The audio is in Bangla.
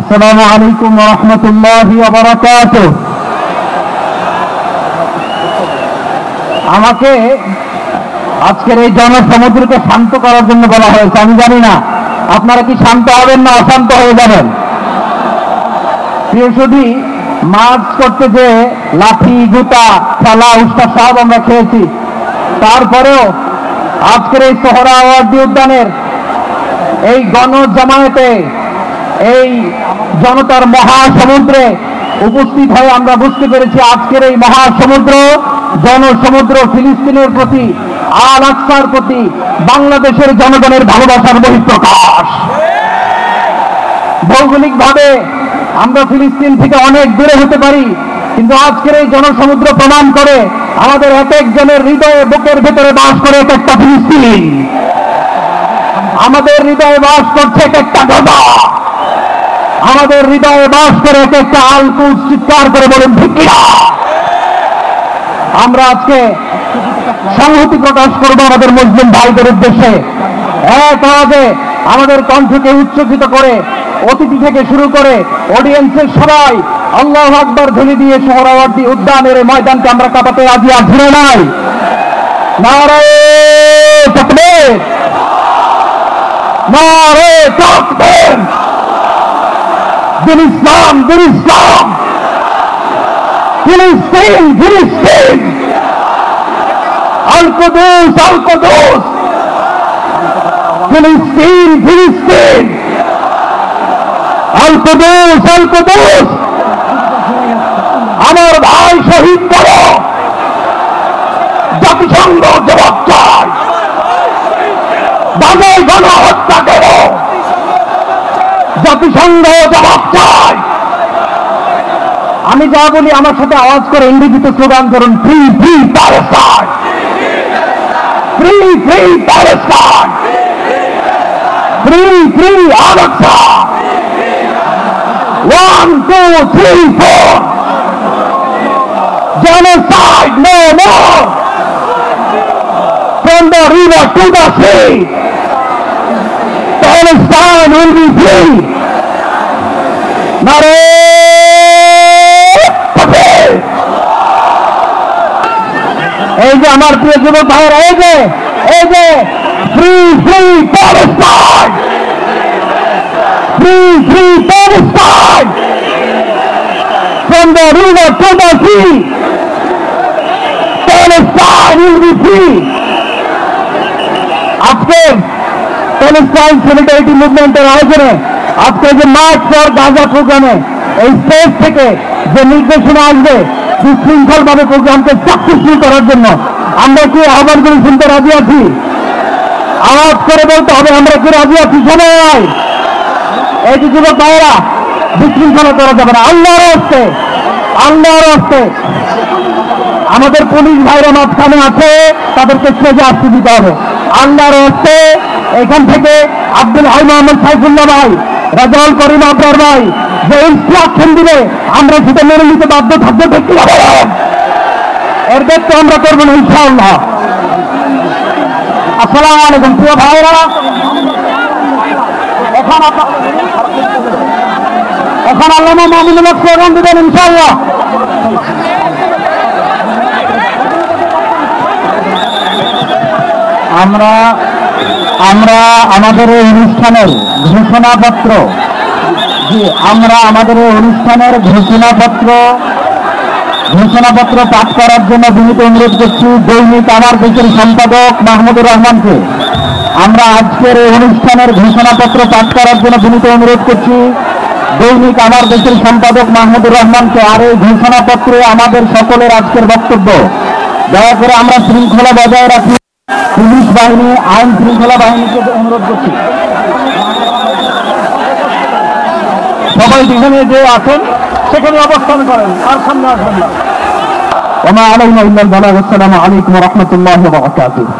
আসসালামু আলাইকুম ওয়া রাহমাতুল্লাহি ওয়া বারাকাতুহু। আমাকে আজকের এই জনসমুদ্রকে শান্ত করার জন্য বলা হয়েছে। আমি জানি না আপনারা কি শান্ত হবেন না অশান্ত হয়ে যাবেন। প্রিয় সুধী, মার্চ করতে যে লাঠি জুতা খেলা উস্তা সব আমরা খেয়েছি, তারপরেও আজকের এই সোহরাওয়ার্দী উদ্যানের এই গণজামায়াতে এই জনতার মহাসমুদ্রে উপস্থিত হয়ে আমরা বুঝতে পেরেছি আজকের এই মহাসমুদ্র জনসমুদ্র ফিলিস্তিনের প্রতি, আল আকসার প্রতি বাংলাদেশের জনগণের ভালোবাসার বহিঃপ্রকাশ। ভৌগোলিকভাবে আমরা ফিলিস্তিন থেকে অনেক দূরে হতে পারি, কিন্তু আজকের এই জনসমুদ্র প্রমাণ করে আমাদের এক একজনের হৃদয়ে বুকের ভেতরে বাস করে এক একটা ফিলিস্তিন। আমাদের হৃদয়ে বাস করছে এক একটা গাজা, আমাদের হৃদয়ে বাস করে এক একটা আল কুদস। চিৎকার করে বলুন ঠিক কিনা? আমরা আজকে সংহতি প্রকাশ করব আমাদের মুসলিম ভাইদের উদ্দেশ্যে। এক আওয়াজে আমাদের কণ্ঠকে উচ্চকিত করে অতিথি থেকে শুরু করে অডিয়েন্সের সবাই আল্লাহু আকবার ধ্বনি দিয়ে সোহরাওয়ার্দী উদ্যানের ময়দানকে আমরা কাঁপাতে রাজি আছি না নাই? নারে তাকবীর, নারে তাকবীর। দিন ইসলাম, দিন ইসলাম। ফিলিস্তিন, ফিলিস্তিন। আল কুদস, আল কুদস। ফিলিস্তিন, ফিলিস্তিন। আল কুদস, আল কুদস। আমার ভাই শহীদ করো, জাতিসংঘ জবাব চায়। গাজায় গণহত্যা করো, জাতিসংঘ জবাব চায়। আমি যা বলি আমার সাথে আওয়াজ করে ইংরেজিতে স্লোগান করুন, free free Palestine, free free Palestine, free free Al Aqsa. 1 2 3 4 genocide no more, from the river to the sea, Palestine will be free. Nare takbir. এই যে আমার প্রিয় যুবক ভাইরা, এই যে free free Palestine, free free Palestine, from the river to the sea, Palestine will be free. আজকের প্যালেস্টাইন সলিডারিটি মুভমেন্টের আয়োজনে আজকে যে মার্চ ফর গাজা প্রোগ্রামে এই স্টেজ থেকে যে নির্দেশনা আসবে বিশৃঙ্খল ভাবে প্রোগ্রামকে সাকসেসফুল করার জন্য, আমরা কি আহ্বানগুলি শুনতে রাজি আছি? আওয়াজ করে বলতে হবে আমরা কি রাজি আছি সবাই? এই যে যুবক ভাইয়েরা, বিশৃঙ্খলা করা যাবে না। আল্লাহর হস্তে, আল্লাহর হস্তে। আমাদের পুলিশ ভাইরা মাঝখানে আছে, তাদেরকে স্টেজে আসতে দিতে হবে। আল্লাহর হস্তে এখান থেকে আব্দুল হাই মোহাম্মদ সাইফুল্লাহ ভাই, রাজাউল করিম আবরার ভাই যে ইনস্ট্রাকশন দিবে আমরা সেটা মেনে নিতে বাধ্য থাকবো। দেখতে হবে এর দেখতে আমরা করবো না ইনশাআল্লাহ। আসসালামু আলাইকুম প্রিয় ভাইরা। এখন আল্লামা মামুনুল হক স্লোগান দিবেন ইনশাআল্লাহ। আমরা আমাদের এই অনুষ্ঠানের ঘোষণাপত্র ঘোষণাপত্র পাঠ করার জন্য বিনীত অনুরোধ করছি দৈনিক আমার দেশের সম্পাদক মাহমুদুর রহমানকে। আমরা আজকের এই অনুষ্ঠানের ঘোষণাপত্র পাঠ করার জন্য বিনীত অনুরোধ করছি দৈনিক আমার দেশের সম্পাদক মাহমুদুর রহমানকে। আর এই ঘোষণাপত্রে আমাদের সকলের আজকের বক্তব্য, দয়া করে আমরা শৃঙ্খলা বজায় রাখি। পুলিশ বাহিনী, আইন শৃঙ্খলা বাহিনীকে অনুরোধ করছি সবাই যেখানে যে আছেন সেখানে অবস্থান করেন, আর সামনে আসবেন না। ওয়া মা আলাইনা ইল্লাল বালাগ। আসসালামু আলাইকুম ওয়া রাহমাতুল্লাহি ওয়া বারাকাতুহু।